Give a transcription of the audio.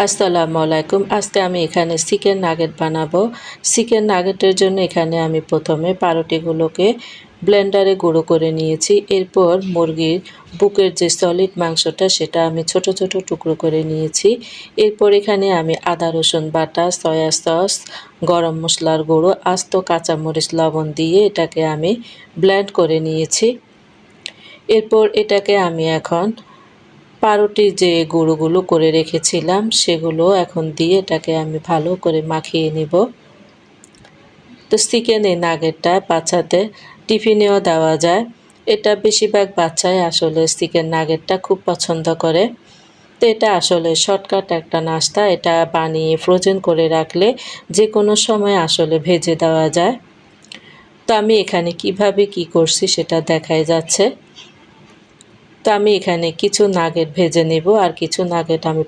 আসসালামু আলাইকুম। আজকে আমি এখানে চিকেন নাগেট বানাবো। চিকেন নাগেটের জন্য এখানে আমি প্রথমে পাউরুটিগুলোকে ব্লেন্ডারে গুঁড়ো করে নিয়েছি। এরপর মুরগির বুকের যে সলিড মাংসটা সেটা আমি ছোট ছোট টুকরো করে নিয়েছি। এরপর এখানে আমি আদা রসুন বাটা, সয়া সস, গরম মশলার গুঁড়ো, আস্ত কাঁচামরিচ, লবণ দিয়ে এটাকে আমি ব্লেন্ড করে নিয়েছি। এরপর এটাকে আমি এখন পাউরুটির যে গুঁড়োগুলো করে রেখেছিলাম সেগুলো এখন দিয়ে এটাকে আমি ভালো করে মাখিয়ে নিব। তো চিকেনের নাগেটটা বাচ্চাদের টিফিনেও দেওয়া যায়। এটা বেশিরভাগ বাচ্চাই আসলে চিকেন নাগেটটা খুব পছন্দ করে। তো এটা আসলে শর্টকাট একটা নাস্তা। এটা বানিয়ে ফ্রোজেন করে রাখলে যে কোনো সময় আসলে ভেজে দেওয়া যায়। তো আমি এখানে কিভাবে কি করছি সেটা দেখাই যাচ্ছে। তো আমি এখানে কিছু নাগেট ভেজে নেব আর কিছু নাগেট আমি